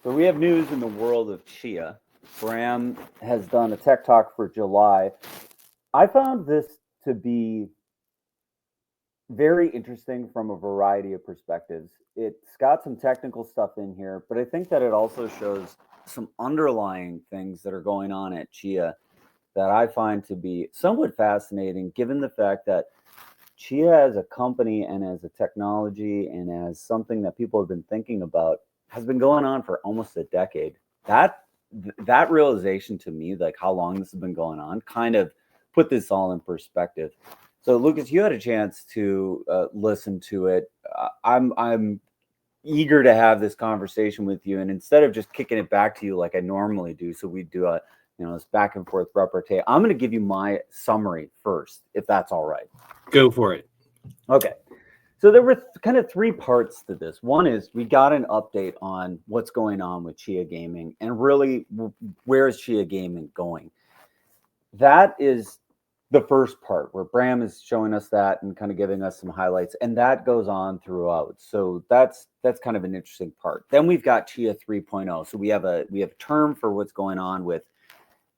So we have news in the world of Chia. Bram has done a tech talk for July. I found this to be very interesting from a variety of perspectives. It's got some technical stuff in here, but I think that it also shows some underlying things that are going on at Chia that I find to be somewhat fascinating, given the fact that Chia as a company and as a technology and as something that people have been thinking about has been going on for almost a decade. That that realization to me, like how long this has been going on, kind of put this all in perspective. So, Lucas, you had a chance to listen to it. I'm eager to have this conversation with you, and instead of just kicking it back to you like I normally do, so we do a this back and forth repartee. I'm going to give you my summary first, if that's all right. Go for it. Okay. So there were kind of three parts to this. One is we got an update on what's going on with Chia Gaming and really where is Chia Gaming going. That is the first part where Bram is showing us that and kind of giving us some highlights, and that goes on throughout. So that's kind of an interesting part. Then we've got Chia 3.0. So we have a term for what's going on with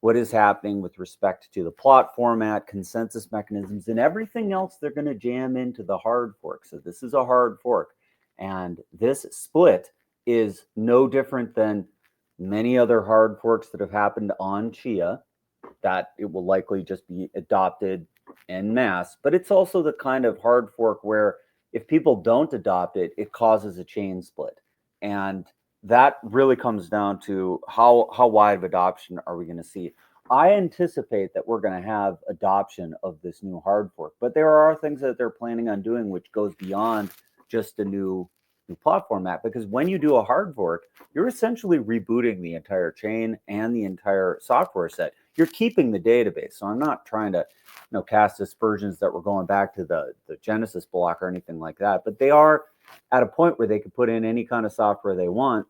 what is happening with respect to the plot format, consensus mechanisms, and everything else they're going to jam into the hard fork. So this is a hard fork. And this split is no different than many other hard forks that have happened on Chia, that it will likely just be adopted en masse. But it's also the kind of hard fork where if people don't adopt it, it causes a chain split. And that really comes down to how wide of adoption are we going to see. I anticipate that we're going to have adoption of this new hard fork, but there are things that they're planning on doing which goes beyond just a new plot format, because when you do a hard fork, you're essentially rebooting the entire chain and the entire software set. You're keeping the database. So I'm not trying to cast aspersions that we're going back to the Genesis block or anything like that, but they are at a point where they can put in any kind of software they want.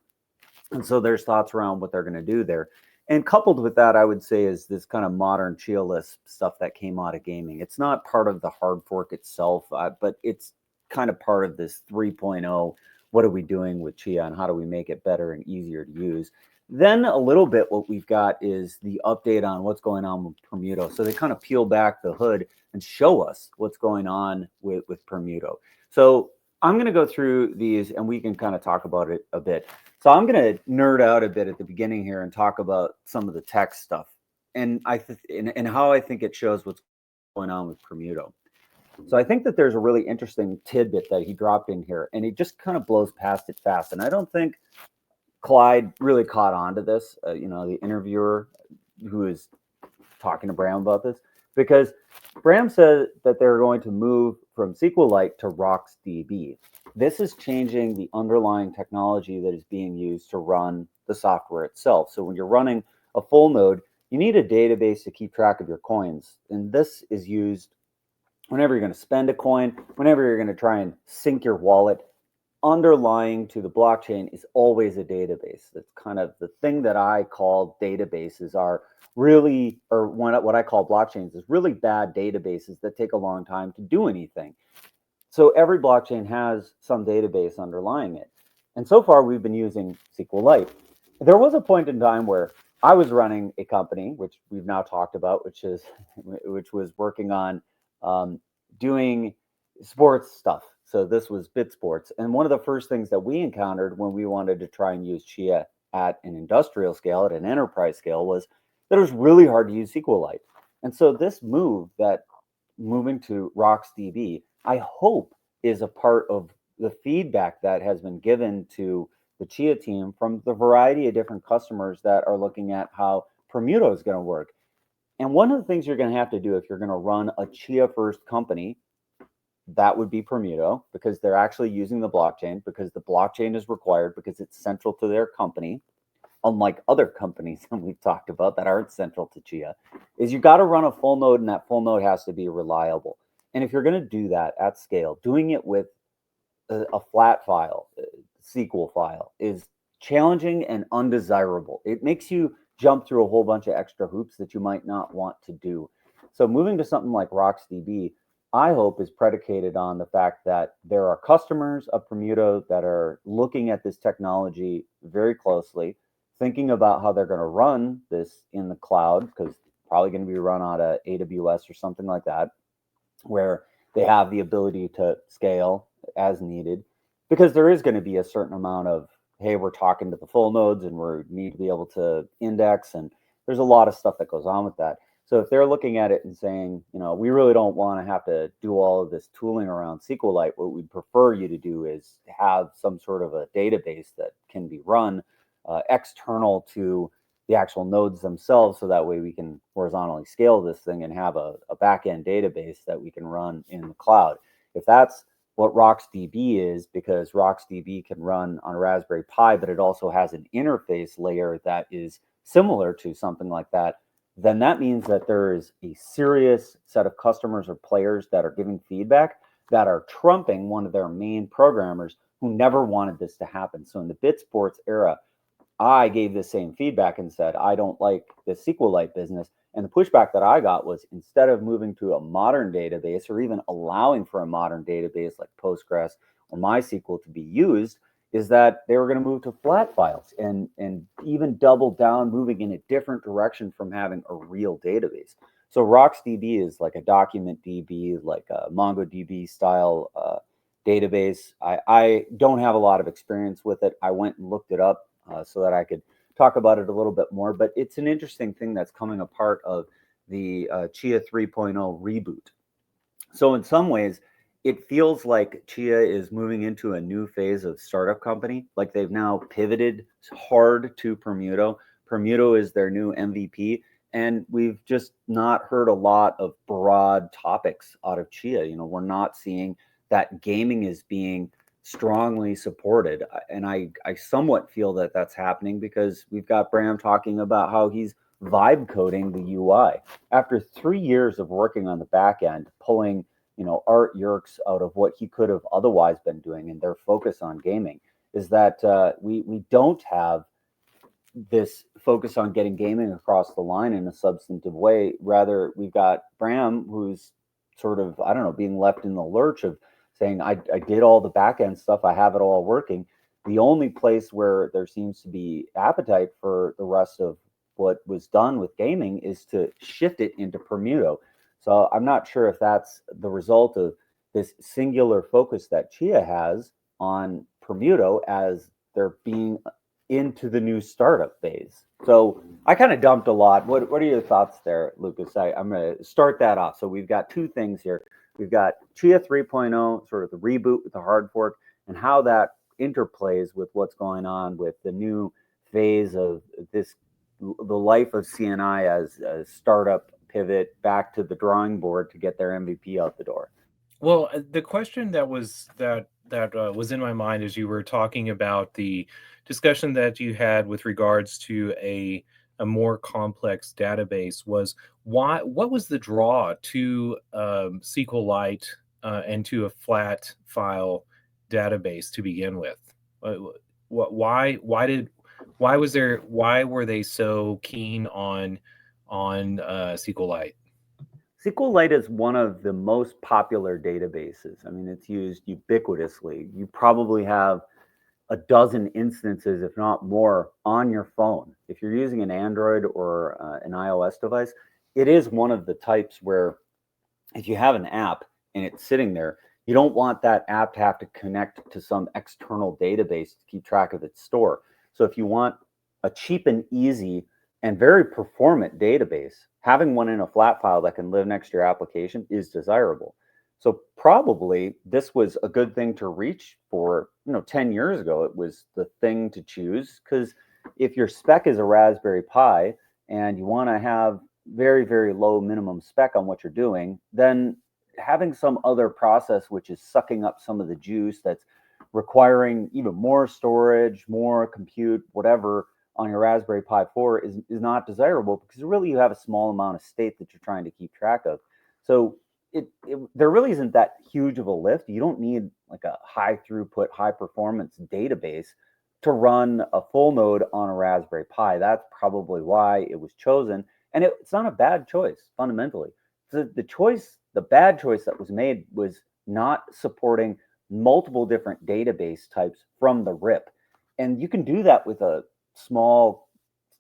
And so there's thoughts around what they're going to do there. And coupled with that, I would say, is this kind of modern Chialisp stuff that came out of gaming. It's not part of the hard fork itself, but it's kind of part of this 3.0. What are we doing with Chia and how do we make it better and easier to use? Then a little bit what we've got is the update on what's going on with Permuto. So they kind of peel back the hood and show us what's going on with Permuto. So I'm going to go through these and we can kind of talk about it a bit. So I'm going to nerd out a bit at the beginning here and talk about some of the tech stuff and and how I think it shows what's going on with Permuto. So I think that there's a really interesting tidbit that he dropped in here, and he just kind of blows past it fast. And I don't think Clyde really caught on to this, the interviewer who is talking to Bram about this, because Bram said that they're going to move from SQLite to RocksDB. This is changing the underlying technology that is being used to run the software itself. So when you're running a full node, you need a database to keep track of your coins. And this is used whenever you're going to spend a coin, whenever you're going to try and sync your wallet. Underlying to the blockchain is always a database. That's kind of the thing that I call databases are really, or what I call blockchains is really bad databases that take a long time to do anything. So every blockchain has some database underlying it. And so far we've been using SQLite. There was a point in time where I was running a company, which we've now talked about, which was working on doing sports stuff. So this was Bit Sports. And one of the first things that we encountered when we wanted to try and use Chia at an industrial scale, at an enterprise scale, was that it was really hard to use SQLite. And so this moving to RocksDB, I hope is a part of the feedback that has been given to the Chia team from the variety of different customers that are looking at how Permuto is going to work. And one of the things you're going to have to do if you're going to run a Chia first company, that would be Permuto, because they're actually using the blockchain, because the blockchain is required, because it's central to their company, unlike other companies that we've talked about that aren't central to Chia, is you've got to run a full node, and that full node has to be reliable. And if you're going to do that at scale, doing it with a flat file, SQL file, is challenging and undesirable. It makes you jump through a whole bunch of extra hoops that you might not want to do. So moving to something like RocksDB, I hope, is predicated on the fact that there are customers of Permuto that are looking at this technology very closely, thinking about how they're going to run this in the cloud, because probably going to be run out of AWS or something like that, where they have the ability to scale as needed, because there is going to be a certain amount of, hey, we're talking to the full nodes and we need to be able to index, and there's a lot of stuff that goes on with that. So if they're looking at it and saying, we really don't want to have to do all of this tooling around SQLite, what we'd prefer you to do is have some sort of a database that can be run external to the actual nodes themselves, so that way we can horizontally scale this thing and have a back-end database that we can run in the cloud. If that's what RocksDB is, because RocksDB can run on a Raspberry Pi, but it also has an interface layer that is similar to something like that, then that means that there is a serious set of customers or players that are giving feedback that are trumping one of their main programmers who never wanted this to happen. So in the BitSports era, I gave the same feedback and said, I don't like the SQLite business. And the pushback that I got was, instead of moving to a modern database or even allowing for a modern database like Postgres or MySQL to be used, is that they were going to move to flat files and even double down, moving in a different direction from having a real database. So RocksDB is like a document DB, like a MongoDB style database. I don't have a lot of experience with it. I went and looked it up so that I could talk about it a little bit more, but it's an interesting thing that's coming a part of the Chia 3.0 reboot. So in some ways, it feels like Chia is moving into a new phase of startup company. Like, they've now pivoted hard to Permuto. Permuto is their new MVP, and we've just not heard a lot of broad topics out of Chia. We're not seeing that gaming is being strongly supported. And I somewhat feel that that's happening because we've got Bram talking about how he's vibe coding the UI. After 3 years of working on the back end, pulling Art Yerkes out of what he could have otherwise been doing and their focus on gaming, is that we don't have this focus on getting gaming across the line in a substantive way. Rather, we've got Bram, who's sort of, I don't know, being left in the lurch of saying, I did all the back end stuff, I have it all working. The only place where there seems to be appetite for the rest of what was done with gaming is to shift it into Permuto. So I'm not sure if that's the result of this singular focus that Chia has on Permuto as they're being into the new startup phase. So I kind of dumped a lot. What are your thoughts there, Lucas? I'm going to start that off. So we've got two things here. We've got Chia 3.0, sort of the reboot with the hard fork, and how that interplays with what's going on with the new phase of this, the life of CNI as a startup pivot back to the drawing board to get their MVP out the door. Well, the question that was in my mind as you were talking about the discussion that you had with regards to a more complex database was, what was the draw to SQLite and to a flat file database to begin with? Why were they so keen on SQLite? SQLite is one of the most popular databases. I mean, it's used ubiquitously. You probably have a dozen instances, if not more, on your phone. If you're using an Android or an iOS device, it is one of the types where, if you have an app and it's sitting there, you don't want that app to have to connect to some external database to keep track of its store. So if you want a cheap and easy and very performant database, having one in a flat file that can live next to your application is desirable. So probably this was a good thing to reach for. 10 years ago, it was the thing to choose, because if your spec is a Raspberry Pi and you want to have very, very low minimum spec on what you're doing, then having some other process which is sucking up some of the juice, that's requiring even more storage, more compute, whatever, on your Raspberry Pi 4 is not desirable, because really you have a small amount of state that you're trying to keep track of. So there really isn't that huge of a lift. You don't need like a high throughput, high performance database to run a full node on a Raspberry Pi. That's probably why it was chosen. And it's not a bad choice, fundamentally. The choice The bad choice that was made was not supporting multiple different database types from the rip. And you can do that with a small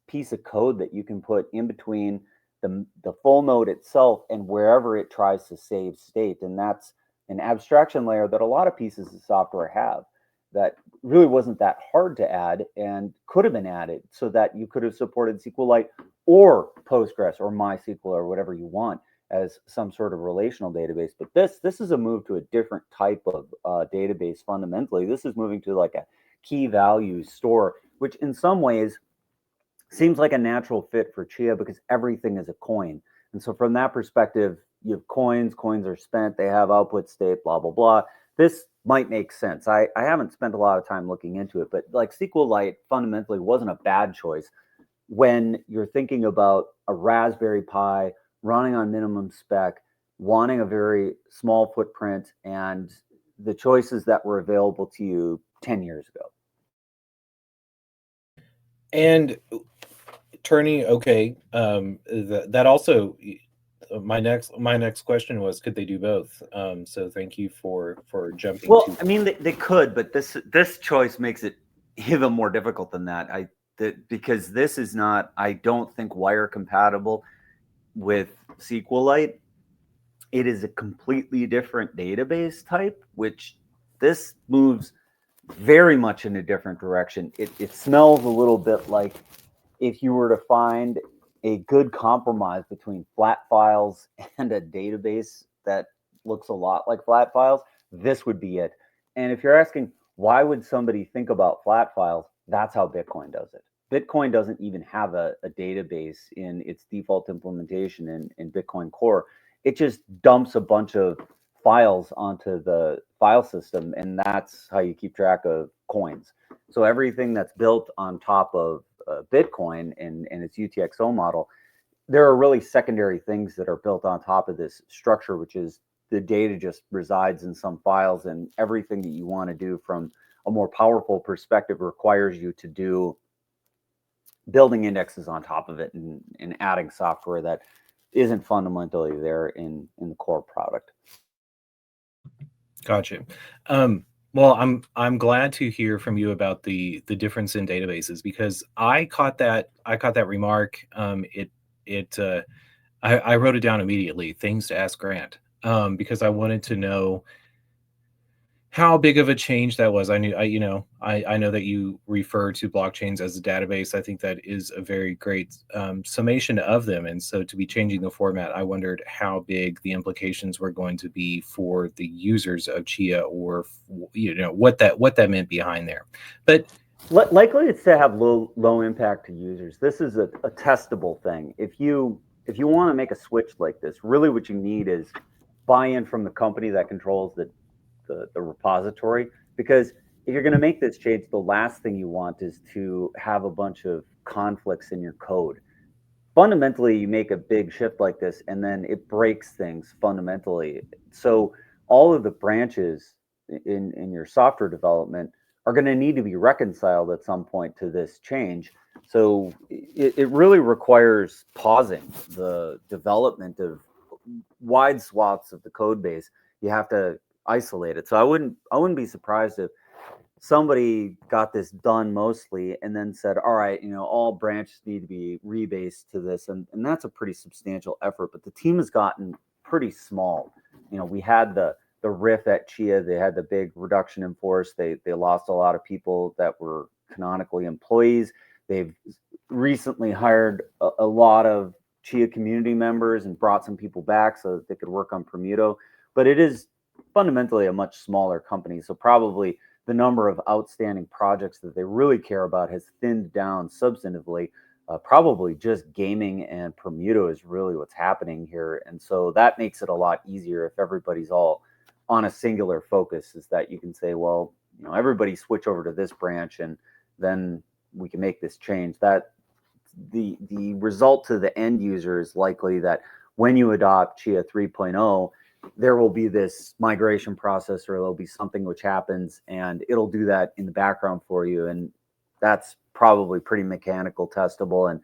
piece of code that you can put in between the full node itself and wherever it tries to save state. And that's an abstraction layer that a lot of pieces of software have that really wasn't that hard to add and could have been added so that you could have supported SQLite or Postgres or MySQL or whatever you want as some sort of relational database. But this is a move to a different type of database fundamentally. This is moving to like a key value store, which in some ways seems like a natural fit for Chia because everything is a coin. And so from that perspective, you have coins are spent, they have output state, blah, blah, blah. This might make sense. I haven't spent a lot of time looking into it, but like SQLite fundamentally wasn't a bad choice when you're thinking about a Raspberry Pi running on minimum spec, wanting a very small footprint, and the choices that were available to you 10 years ago. And turning, okay, that also, my next question was, could they do both? So thank you for jumping. Well, I mean, they could, but this choice makes it even more difficult than that. Because this is not, I don't think, wire compatible with SQLite. It is a completely different database type, which this moves very much in a different direction. It smells a little bit like if you were to find a good compromise between flat files and a database that looks a lot like flat files, this would be it. And if you're asking, why would somebody think about flat files? That's how Bitcoin does it. Bitcoin doesn't even have a database in its default implementation in Bitcoin Core. It just dumps a bunch of files onto the file system, and that's how you keep track of coins. So everything that's built on top of Bitcoin and its UTXO model, there are really secondary things that are built on top of this structure, which is the data just resides in some files, and everything that you want to do from a more powerful perspective requires you to do building indexes on top of it and adding software that isn't fundamentally there in the core product. Gotcha. Well, I'm glad to hear from you about the difference in databases, because I caught that remark. I wrote it down immediately. Things to ask Grant, because I wanted to know how big of a change that was. I know that you refer to blockchains as a database. I think that is a very great summation of them. And so to be changing the format, I wondered how big the implications were going to be for the users of Chia, or what that meant behind there. But likely it's to have low impact to users. This is a testable thing. If you want to make a switch like this, really what you need is buy-in from the company that controls the repository, because if you're going to make this change, the last thing you want is to have a bunch of conflicts in your code. Fundamentally, you make a big shift like this and then it breaks things fundamentally. So all of the branches in your software development are going to need to be reconciled at some point to this change. So it really requires pausing the development of wide swaths of the code base. You have to isolate it. So I wouldn't be surprised if somebody got this done mostly and then said, all right, all branches need to be rebased to this. And that's a pretty substantial effort, but the team has gotten pretty small. We had the riff at Chia. They had the big reduction in force. They lost a lot of people that were canonically employees. They've recently hired a lot of Chia community members and brought some people back so that they could work on Permuto. But it is fundamentally a much smaller company. So probably the number of outstanding projects that they really care about has thinned down substantively. Probably just gaming and Permuto is really what's happening here. And so that makes it a lot easier if everybody's all on a singular focus, is that you can say, well, everybody switch over to this branch and then we can make this change. That the result to the end user is likely that when you adopt Chia 3.0, there will be this migration process, or there'll be something which happens and it'll do that in the background for you. And that's probably pretty mechanical testable. And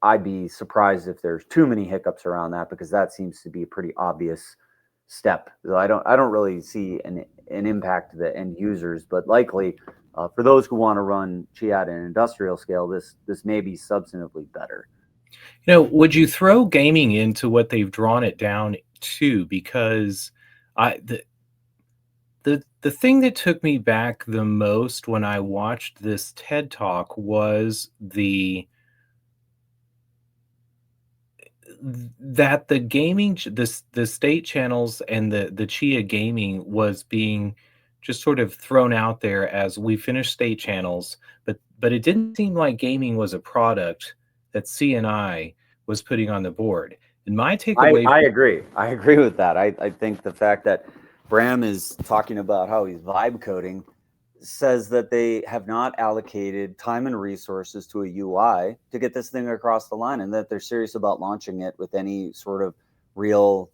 I'd be surprised if there's too many hiccups around that, because that seems to be a pretty obvious step. So I don't really see an impact to the end users, but likely for those who want to run Chia at an industrial scale, this may be substantively better. Would you throw gaming into what they've drawn it down to? Because I the thing that took me back the most when I watched this TED Talk was that the gaming the state channels and the Chia gaming was being just sort of thrown out there as we finished state channels, but it didn't seem like gaming was a product that CNI was putting on the board. And my takeaway I from agree. I agree with that. I think the fact that Bram is talking about how he's vibe coding says that they have not allocated time and resources to a UI to get this thing across the line, and that they're serious about launching it with any sort of real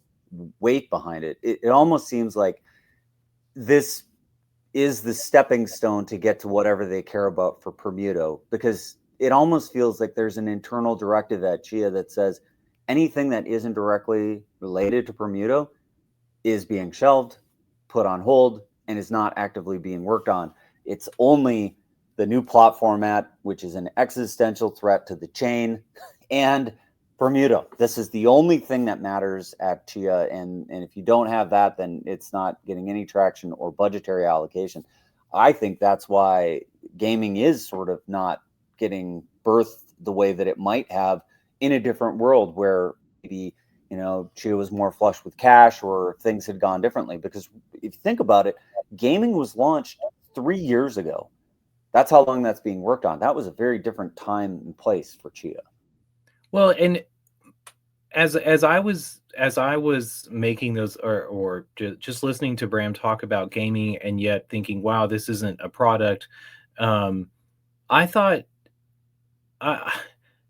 weight behind it. It almost seems like this is the stepping stone to get to whatever they care about for Permuto, because it almost feels like there's an internal directive at Chia that says anything that isn't directly related to Permuto is being shelved, put on hold, and is not actively being worked on. It's only the new plot format, which is an existential threat to the chain, and Permuto. This is the only thing that matters at Chia, and if you don't have that, then it's not getting any traction or budgetary allocation. I think that's why gaming is sort of not getting birthed the way that it might have in a different world where maybe Chia was more flush with cash or things had gone differently. Because if you think about it, gaming was launched 3 years ago. That's how long that's being worked on. That was a very different time and place for Chia. well, and as I was making those or just listening to Bram talk about gaming and yet thinking, wow, this isn't a product. Um, I thought I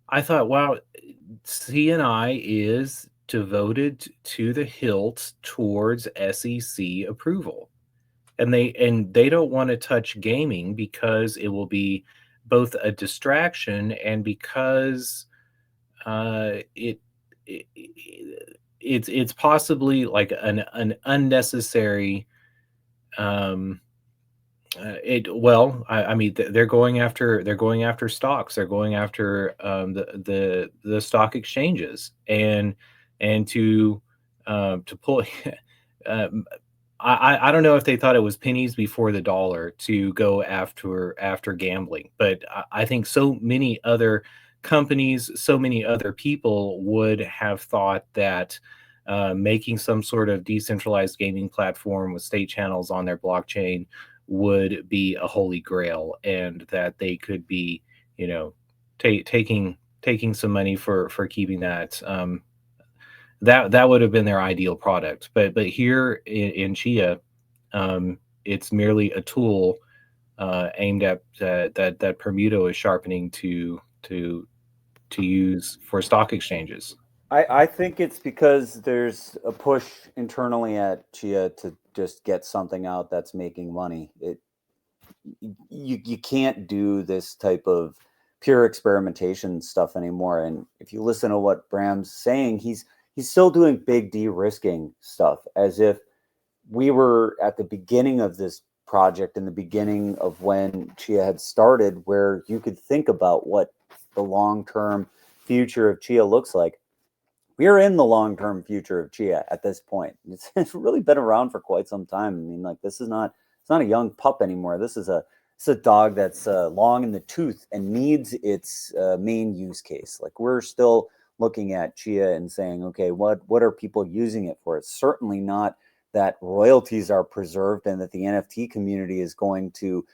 I thought, wow, CNI is devoted to the hilt towards SEC approval. And they don't want to touch gaming because it will be both a distraction and because it, it's possibly like an unnecessary I mean, they're going after stocks. They're going after the stock exchanges, and to pull. um, I don't know if they thought it was pennies before the dollar to go after gambling, but I think so many other companies, so many other people would have thought that making some sort of decentralized gaming platform with state channels on their blockchain would be a holy grail, and that they could be, you know, taking some money for keeping that. That would have been their ideal product. But here in Chia, it's merely a tool aimed at that Permuto is sharpening to use for stock exchanges. I think it's because there's a push internally at Chia to just get something out that's making money. You can't do this type of pure experimentation stuff anymore. And if you listen to what Bram's saying, he's still doing big de-risking stuff, as if we were at the beginning of this project, in the beginning of when Chia had started, where you could think about what the long-term future of Chia looks like. We are in the long-term future of Chia at this point. It's really been around for quite some time. I mean, like, this is not, it's not a young pup anymore. It's a dog that's long in the tooth and needs its main use case. Like, we're still looking at Chia and saying, okay, what are people using it for? It's certainly not that royalties are preserved and that the NFT community is going to,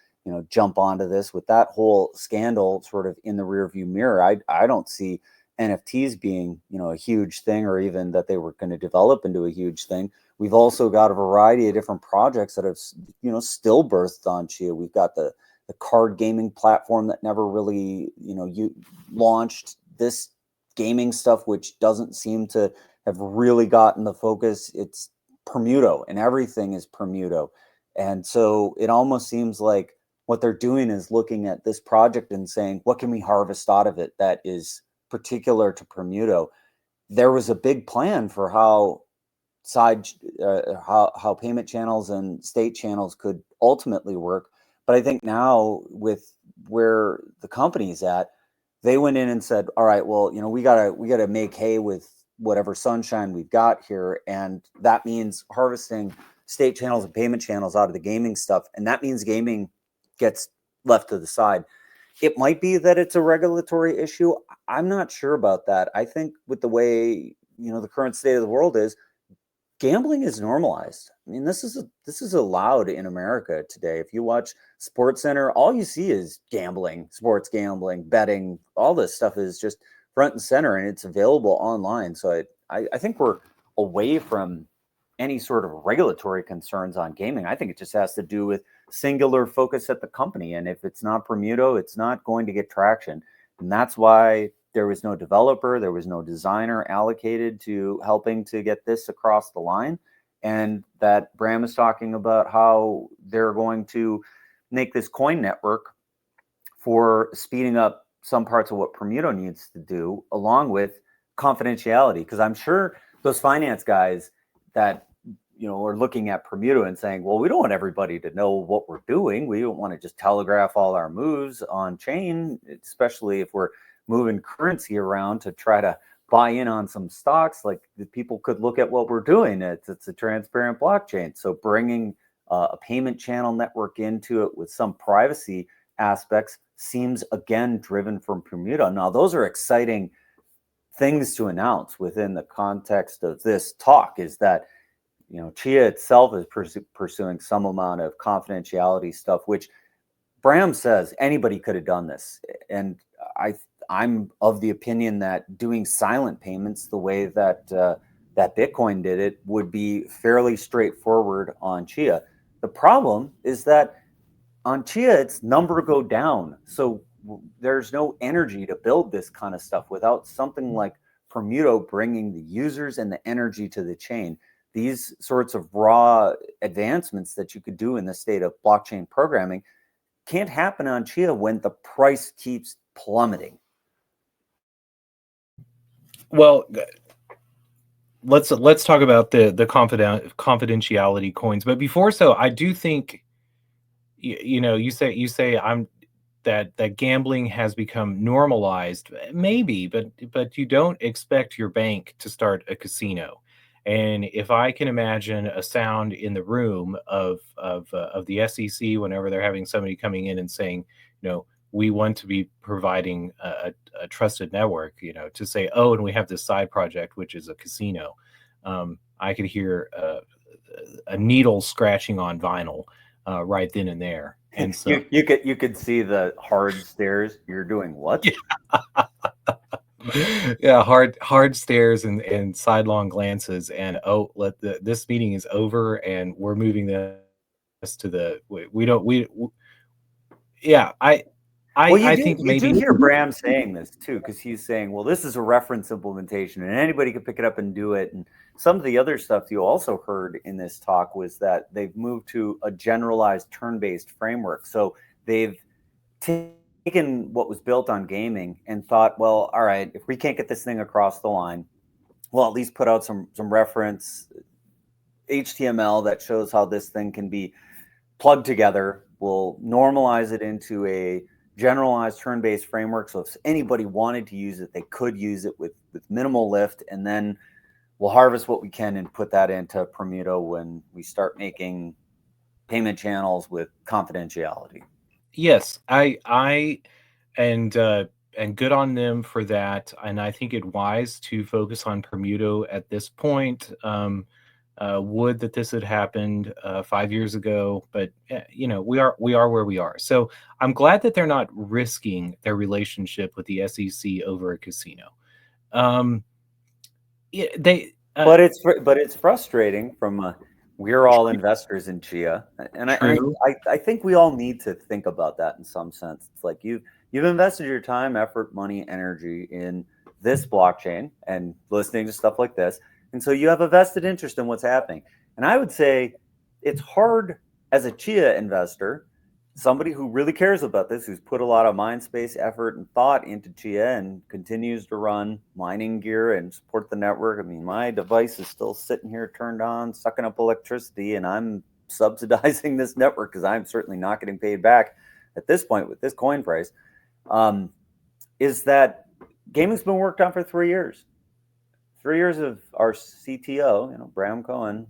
jump onto this. With that whole scandal sort of in the rearview mirror, I don't see NFTs being, a huge thing, or even that they were going to develop into a huge thing. We've also got a variety of different projects that have, still birthed on Chia. We've got the card gaming platform that never really, you launched. This gaming stuff, which doesn't seem to have really gotten the focus. It's Permuto, and everything is Permuto. And so it almost seems like what they're doing is looking at this project and saying, what can we harvest out of it that is particular to Permuto? There was a big plan for how side how payment channels and state channels could ultimately work. But I think now with where the company's at, they went in and said, all right, well, we gotta make hay with whatever sunshine we've got here. And that means harvesting state channels and payment channels out of the gaming stuff. And that means gaming gets left to the side. It might be that it's a regulatory issue. I'm not sure about that. I think with the way, the current state of the world is, gambling is normalized. I mean, this is allowed in America today. If you watch Sports Center, all you see is gambling, sports gambling, betting. All this stuff is just front and center, and it's available online. So I think we're away from any sort of regulatory concerns on gaming. I think it just has to do with singular focus at the company. And if it's not Permuto, it's not going to get traction. And that's why there was no developer, there was no designer allocated to helping to get this across the line. And that Bram is talking about how they're going to make this coin network for speeding up some parts of what Permuto needs to do, along with confidentiality. Because I'm sure those finance guys that are looking at Permuto and saying, well, we don't want everybody to know what we're doing. We don't want to just telegraph all our moves on chain, especially if we're moving currency around to try to buy in on some stocks. Like, the people could look at what we're doing. It's a transparent blockchain. So bringing a payment channel network into it with some privacy aspects seems, again, driven from Permuto. Now, those are exciting things to announce within the context of this talk, is that Chia itself is pursuing some amount of confidentiality stuff, which Bram says anybody could have done this. And I'm of the opinion that doing silent payments the way that that Bitcoin did it would be fairly straightforward on Chia. The problem is that on Chia, its number go down. So there's no energy to build this kind of stuff without something like Permuto bringing the users and the energy to the chain. These sorts of raw advancements that you could do in the state of blockchain programming can't happen on Chia when the price keeps plummeting. Well, let's talk about the confidentiality coins. But before so, I do think you say I'm that gambling has become normalized. Maybe, but you don't expect your bank to start a casino. And if I can imagine a sound in the room of the SEC whenever they're having somebody coming in and saying, we want to be providing a trusted network, to say, oh, and we have this side project, which is a casino. I could hear a needle scratching on vinyl right then and there. And so you could see the hard stares. You're doing what? Yeah, hard stares and sidelong glances, and this meeting is over, and we're moving this to the yeah. I think you maybe do hear Bram saying this too, because he's saying, well, this is a reference implementation and anybody can pick it up and do it. And some of the other stuff you also heard in this talk was that they've moved to a generalized turn-based framework. So they've taken what was built on gaming and thought, well, all right, if we can't get this thing across the line, well, at least put out some reference HTML that shows how this thing can be plugged together. We'll normalize it into a generalized turn-based framework. So if anybody wanted to use it, they could use it with minimal lift. And then we'll harvest what we can and put that into Permuto when we start making payment channels with confidentiality. Yes, and good on them for that. And I think it wise to focus on Permuto at this point. Would that this had happened 5 years ago, but we are where we are. So I'm glad that they're not risking their relationship with the SEC over a casino. But it's frustrating from we're all investors in Chia, and I think we all need to think about that in some sense. It's like you've invested your time, effort, money, energy in this blockchain and listening to stuff like this. And so you have a vested interest in what's happening. And I would say it's hard as a Chia investor somebody who really cares about this, who's put a lot of mind space, effort, and thought into Chia and continues to run mining gear and support the network. I mean, my device is still sitting here turned on, sucking up electricity, and I'm subsidizing this network because I'm certainly not getting paid back at this point with this coin price. Is that gaming's been worked on for 3 years. 3 years of our CTO, Bram Cohen,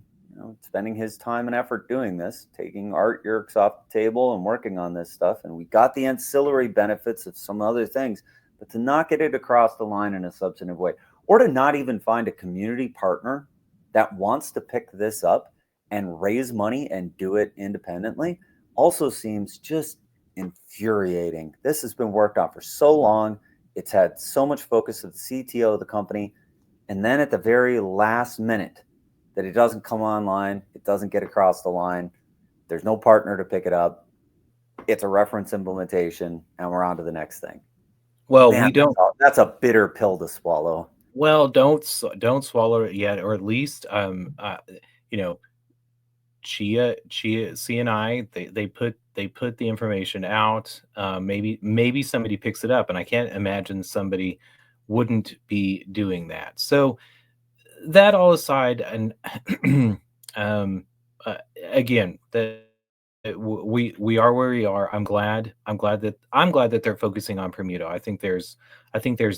spending his time and effort doing this, taking art yerks off the table and working on this stuff. And we got the ancillary benefits of some other things, but to not get it across the line in a substantive way, or to not even find a community partner that wants to pick this up and raise money and do it independently also seems just infuriating. This has been worked on for so long. It's had so much focus of the CTO of the company. And then at the very last minute, that it doesn't come online, it doesn't get across the line, there's no partner to pick it up, it's a reference implementation, and we're on to the next thing. Well, man, we don't. That's a bitter pill to swallow. Well, don't swallow it yet, or at least, Chia, CNI, they put the information out. Maybe somebody picks it up, and I can't imagine somebody wouldn't be doing that. So that all aside, and again, we are where we are. I'm glad that they're focusing on Permuto. I think there's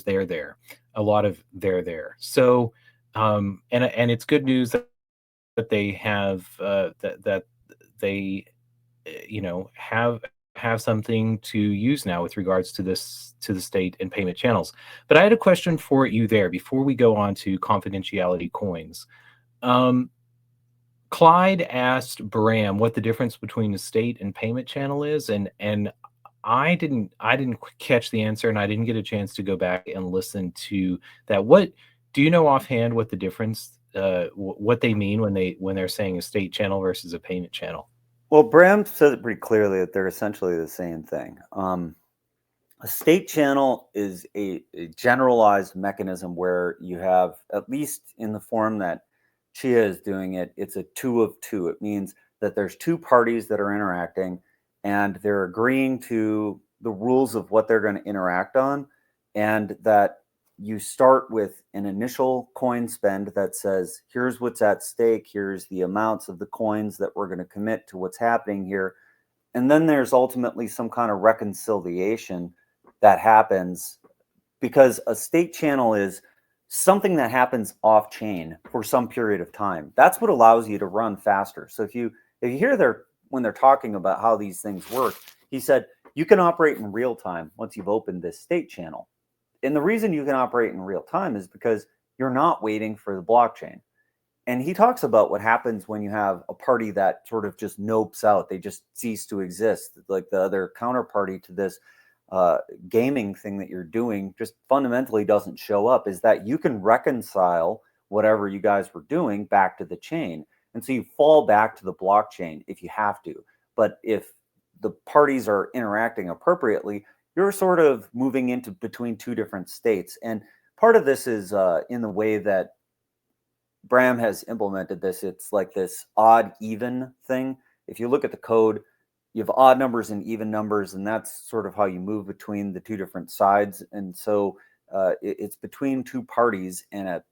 there a lot of there. So and it's good news that they have that they have something to use now with regards to the state and payment channels. But I had a question for you there before we go on to confidentiality coins. Clyde asked Bram what the difference between the state and payment channel is, and I didn't catch the answer, and I didn't get a chance to go back and listen to that. What do you know offhand what the difference, what they mean when they're saying a state channel versus a payment channel? Well, Bram says it pretty clearly that they're essentially the same thing. A state channel is a generalized mechanism where you have, at least in the form that Chia is doing it, it's a 2 of 2. It means that there's two parties that are interacting and they're agreeing to the rules of what they're going to interact on, and that you start with an initial coin spend that says, here's what's at stake, here's the amounts of the coins that we're going to commit to what's happening here. And then there's ultimately some kind of reconciliation that happens, because a state channel is something that happens off chain for some period of time. That's what allows you to run faster. So if you hear when they're talking about how these things work, he said, you can operate in real time once you've opened this state channel. And the reason you can operate in real time is because you're not waiting for the blockchain. And he talks about what happens when you have a party that sort of just nopes out. They just cease to exist. Like the other counterparty to this gaming thing that you're doing just fundamentally doesn't show up, is that you can reconcile whatever you guys were doing back to the chain. And so you fall back to the blockchain if you have to. But if the parties are interacting appropriately, you're sort of moving into between two different states. And part of this is in the way that Bram has implemented this. It's like this odd even thing. If you look at the code, you have odd numbers and even numbers, and that's sort of how you move between the two different sides. And so it's between two parties, and a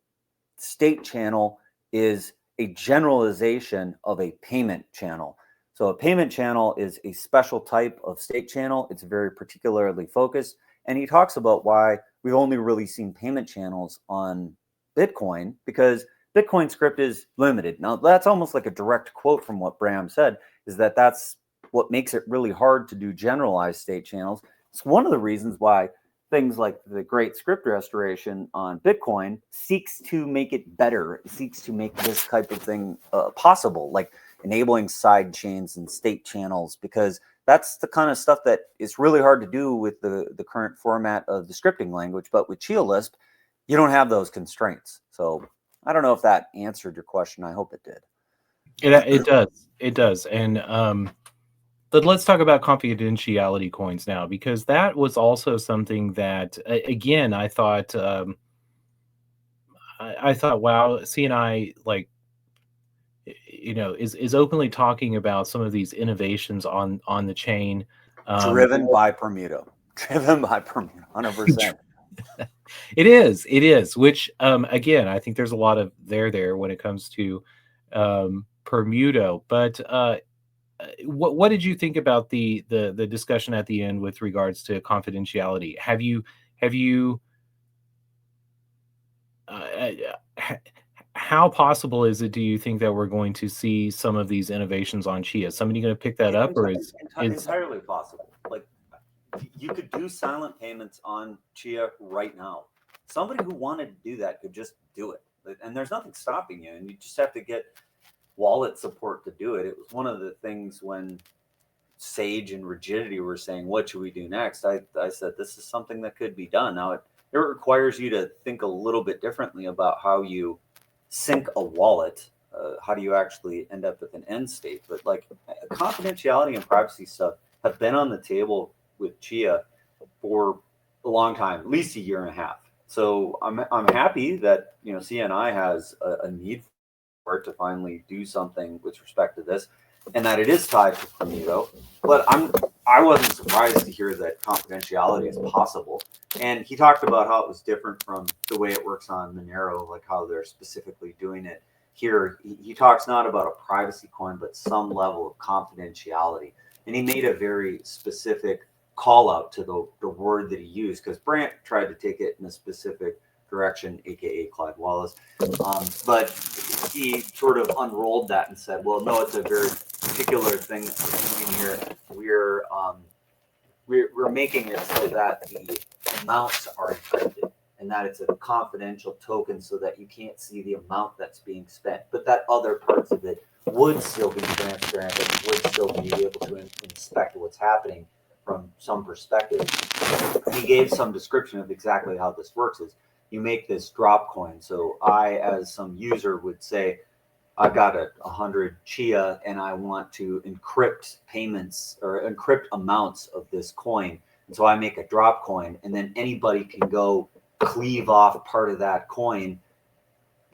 state channel is a generalization of a payment channel. So a payment channel is a special type of state channel. It's very particularly focused. And he talks about why we've only really seen payment channels on Bitcoin, because Bitcoin script is limited. Now, that's almost like a direct quote from what Bram said, is that that's what makes it really hard to do generalized state channels. It's one of the reasons why things like the Great Script Restoration on Bitcoin seeks to make it better, seeks to make this type of thing possible, like enabling side chains and state channels, because that's the kind of stuff that is really hard to do with the current format of the scripting language. But with Chialisp, you don't have those constraints. So I don't know if that answered your question. I hope it did. It does. And but let's talk about confidentiality coins now, because that was also something that, again, I thought, wow, CNI, like, is openly talking about some of these innovations on the chain. Driven by Permuto. Driven by Permuto, 100%. It is. Which again, I think there's a lot of there when it comes to Permuto. But what did you think about the discussion at the end with regards to confidentiality? Have you how possible is it, do you think, that we're going to see some of these innovations on Chia? Is somebody going to pick that up, or is entirely possible? Like, you could do silent payments on Chia right now. Somebody who wanted to do that could just do it, and there's nothing stopping you. And you just have to get wallet support to do it. It was one of the things when Sage and Rigidity were saying, "What should we do next?" I said, "This is something that could be done." Now it requires you to think a little bit differently about how you sync a wallet. How do you actually end up with an end state? But like, confidentiality and privacy stuff have been on the table with Chia for a long time, at least a year and a half. So I'm happy that CNI has a need for it to finally do something with respect to this, and that it is tied to Permuto. But I wasn't surprised to hear that confidentiality is possible. And he talked about how it was different from the way it works on Monero, like how they're specifically doing it here. He talks not about a privacy coin, but some level of confidentiality. And he made a very specific call out to the word that he used, because Brant tried to take it in a specific direction, aka Clyde Wallace. But he sort of unrolled that and said, well, no, it's a very particular thing that we're doing here. We're making it so that the amounts are encrypted and that it's a confidential token so that you can't see the amount that's being spent, but that other parts of it would still be transparent and would still be able to inspect what's happening from some perspective. And he gave some description of exactly how this works. Is you make this drop coin. So I, as some user, would say, I've got 100 Chia and I want to encrypt payments or encrypt amounts of this coin. And so I make a drop coin, and then anybody can go cleave off part of that coin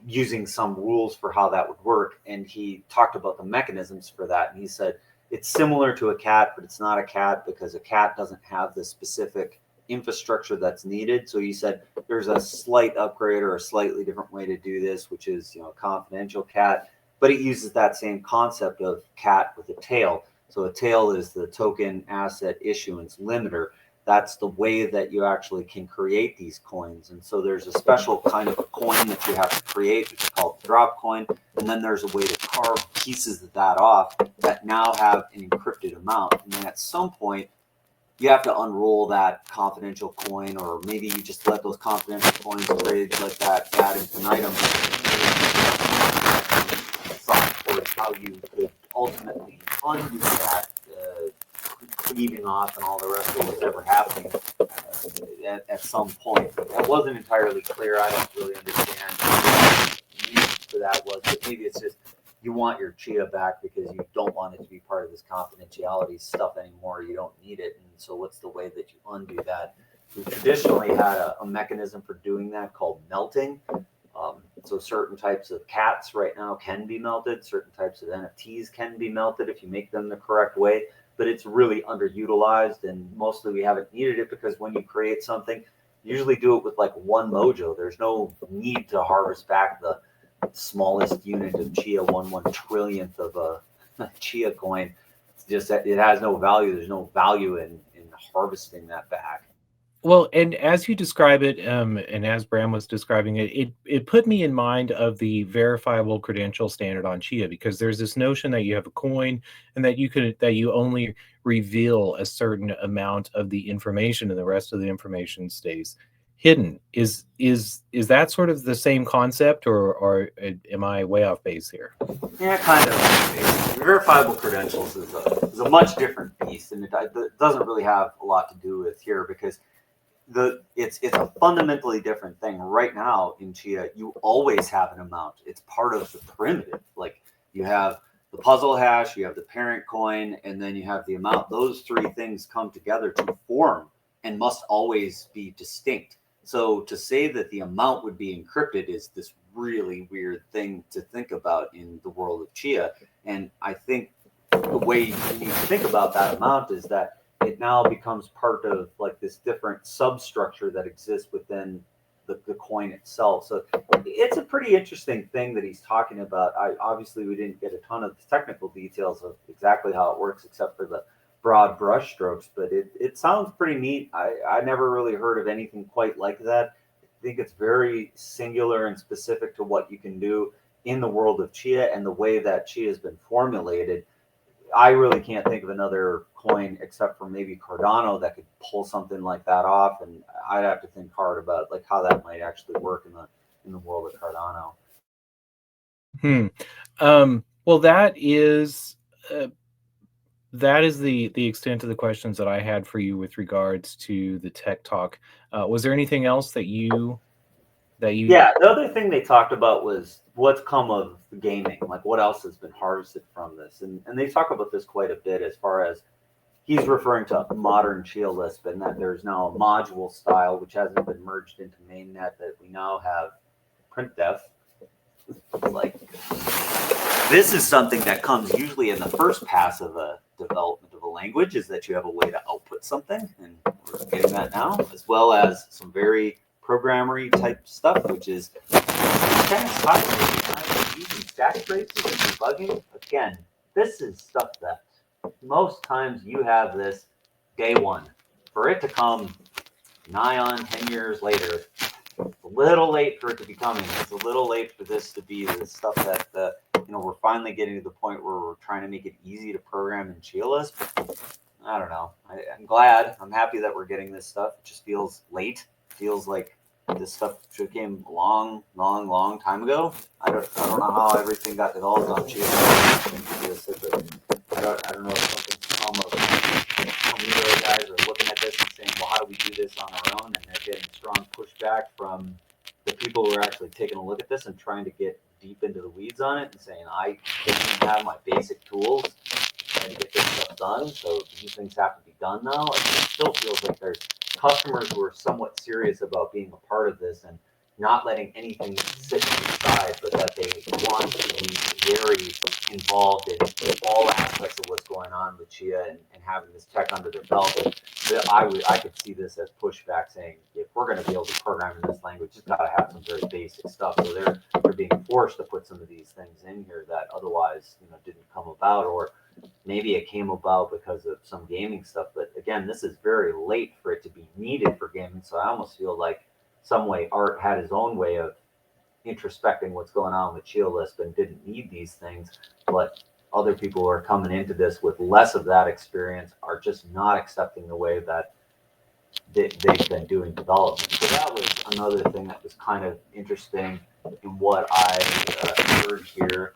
using some rules for how that would work. And he talked about the mechanisms for that. And he said, it's similar to a cat, but it's not a cat because a cat doesn't have the specific infrastructure that's needed. So he said there's a slight upgrade or a slightly different way to do this, which is a confidential cat, but it uses that same concept of cat with a tail. So a tail is the token asset issuance limiter. That's the way that you actually can create these coins. And so there's a special kind of a coin that you have to create, which is called the drop coin. And then there's a way to carve pieces of that off that now have an encrypted amount. And then at some point, you have to unroll that confidential coin, or maybe you just let those confidential coins trade like that ad infinitum. Or how you could ultimately undo that cleaving off and all the rest of what's ever happening at some point. That wasn't entirely clear. I don't really understand what the reason for that was, but maybe it's just you want your Chia back because you don't want it to be part of this confidentiality stuff anymore. You don't need it. And so what's the way that you undo that? We traditionally had a mechanism for doing that called melting. So certain types of cats right now can be melted. Certain types of NFTs can be melted if you make them the correct way. But it's really underutilized, and mostly we haven't needed it because when you create something, you usually do it with like one mojo. There's no need to harvest back the smallest unit of Chia, 1/1 trillionth of a Chia coin. It's just that it has no value. There's no value in harvesting that back. Well, and as you describe it, and as Bram was describing it, it put me in mind of the verifiable credential standard on Chia, because there's this notion that you have a coin and that you only reveal a certain amount of the information and the rest of the information stays hidden. Is that sort of the same concept, or am I way off base here? Yeah, kind of. Verifiable credentials is a much different beast, and it doesn't really have a lot to do with here because it's a fundamentally different thing. Right now in Chia, you always have an amount. It's part of the primitive. Like you have the puzzle hash, you have the parent coin, and then you have the amount. Those three things come together to form and must always be distinct. So to say that the amount would be encrypted is this really weird thing to think about in the world of Chia. And I think the way you need to think about that amount is that it now becomes part of like this different substructure that exists within the coin itself. So it's a pretty interesting thing that he's talking about. Obviously we didn't get a ton of the technical details of exactly how it works, except for the broad brush strokes, but it sounds pretty neat. I never really heard of anything quite like that. I think it's very singular and specific to what you can do in the world of Chia and the way that Chia has been formulated. I really can't think of another coin except for maybe Cardano that could pull something like that off, and I'd have to think hard about like how that might actually work in the world of Cardano. Well, that is the extent of the questions that I had for you with regards to the tech talk. Was there anything else that you? Yeah, the other thing they talked about was what's come of gaming, like what else has been harvested from this, and they talk about this quite a bit as far as he's referring to modern Chialisp and that there's now a module style which hasn't been merged into mainnet, that we now have print def. Like this is something that comes usually in the first pass of a development of a language, is that you have a way to output something, and we're getting that now, as well as some very programmery type stuff, which is kind of high using stack traces and debugging. Again, this is stuff that most times you have this day one. For it to come nigh on 10 years later, it's a little late for it to be coming. It's a little late for this to be the stuff that we're finally getting to the point where we're trying to make it easy to program in Chialisp. I don't know. I'm glad. I'm happy that we're getting this stuff. It just feels late. Feels like this stuff should have came a long time ago. I don't know how everything got developed on Chialisp. I don't know if something's come of some of the guys are looking at this and saying, well, how do we do this on our own? And they're getting strong pushback from the people who are actually taking a look at this and trying to get deep into the weeds on it and saying, I didn't have my basic tools and get this stuff done, so these things have to be done now. It still feels like there's customers who are somewhat serious about being a part of this and not letting anything sit on the side, but that they want to be very involved in all aspects of what's going on with Chia and having this tech under their belt. And I could see this as pushback, saying if we're going to be able to program in this language, it's got to have some very basic stuff. So they're being forced to put some of these things in here that otherwise didn't come about, or maybe it came about because of some gaming stuff. But again, this is very late for it to be needed for gaming. So I almost feel like some way Art had his own way of introspecting what's going on with Chialisp and didn't need these things, but other people who are coming into this with less of that experience are just not accepting the way that they've been doing development. So that was another thing that was kind of interesting in what I heard here.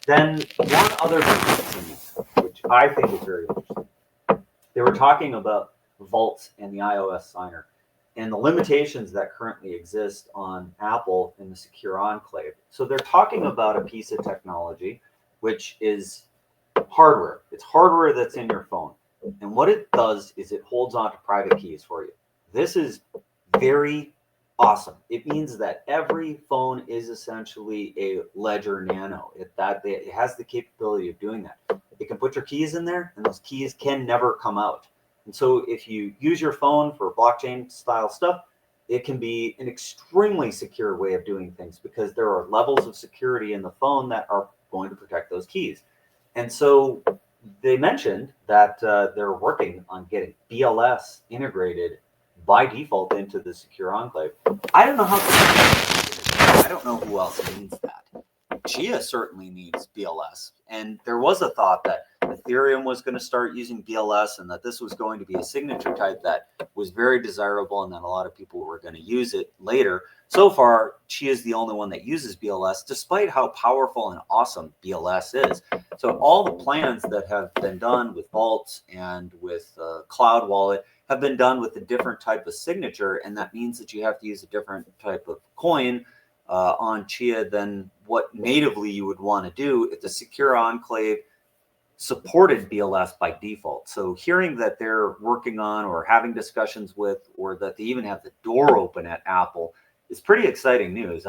Then one other thing, which I think is very interesting. They were talking about vaults and the iOS signer and the limitations that currently exist on Apple in the secure enclave. So they're talking about a piece of technology, which is hardware. It's hardware that's in your phone. And what it does is it holds on to private keys for you. This is very awesome. It means that every phone is essentially a Ledger Nano. It has the capability of doing that. It can put your keys in there, and those keys can never come out. And so if you use your phone for blockchain style stuff, it can be an extremely secure way of doing things because there are levels of security in the phone that are going to protect those keys. And so they mentioned that they're working on getting BLS integrated by default into the secure enclave. I don't know how. I don't know who else needs that. Chia certainly needs BLS, and there was a thought that Ethereum was going to start using BLS, and that this was going to be a signature type that was very desirable, and that a lot of people were going to use it later. So far, Chia is the only one that uses BLS, despite how powerful and awesome BLS is. So all the plans that have been done with vaults and with Cloud Wallet have been done with a different type of signature, and that means that you have to use a different type of coin on Chia than what natively you would want to do if the secure enclave supported BLS by default. So hearing that they're working on or having discussions with, or that they even have the door open at Apple is pretty exciting news.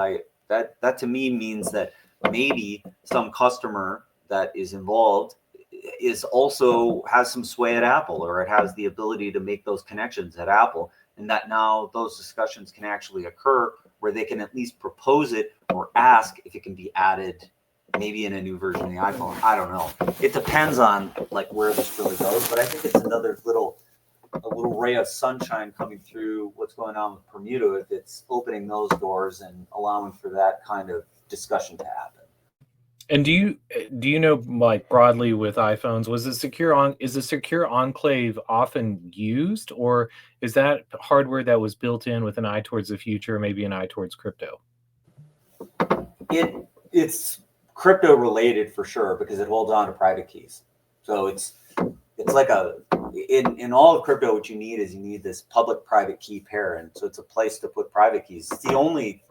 that to me means that maybe some customer that is involved is also has some sway at Apple, or it has the ability to make those connections at Apple, and that now those discussions can actually occur where they can at least propose it or ask if it can be added maybe in a new version of the iPhone. I don't know. It depends on like where this really goes, but I think it's another little ray of sunshine coming through what's going on with Permuto if it's opening those doors and allowing for that kind of discussion to happen. And do you know, like broadly with iPhones, is the secure enclave often used, or is that hardware that was built in with an eye towards the future, maybe an eye towards crypto? It's crypto related for sure because it holds on to private keys. So it's like in all of crypto, what you need this public private key pair, and so it's a place to put private keys. It's the only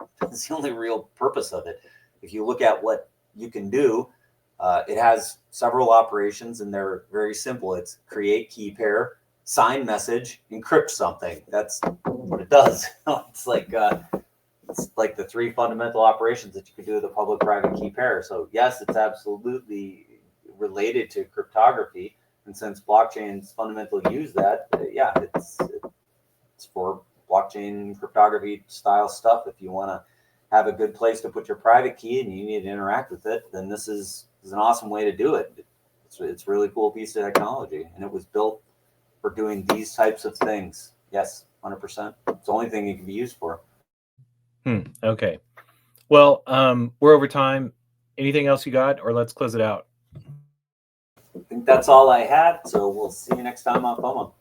real purpose of it. If you look at what you can do, it has several operations, and they're very simple. It's create key pair, sign message, encrypt something. That's what it does. It's like the three fundamental operations that you could do with a public private key pair. So yes, it's absolutely related to cryptography. And since blockchains fundamentally use that, yeah, it's for blockchain cryptography style stuff. If you want to have a good place to put your private key and you need to interact with it, then this is an awesome way to do it. It's a really cool piece of technology, and it was built for doing these types of things. Yes, 100%. It's the only thing it can be used for. Okay. Well, we're over time. Anything else you got, or let's close it out? I think that's all I had. So we'll see you next time on FOMO.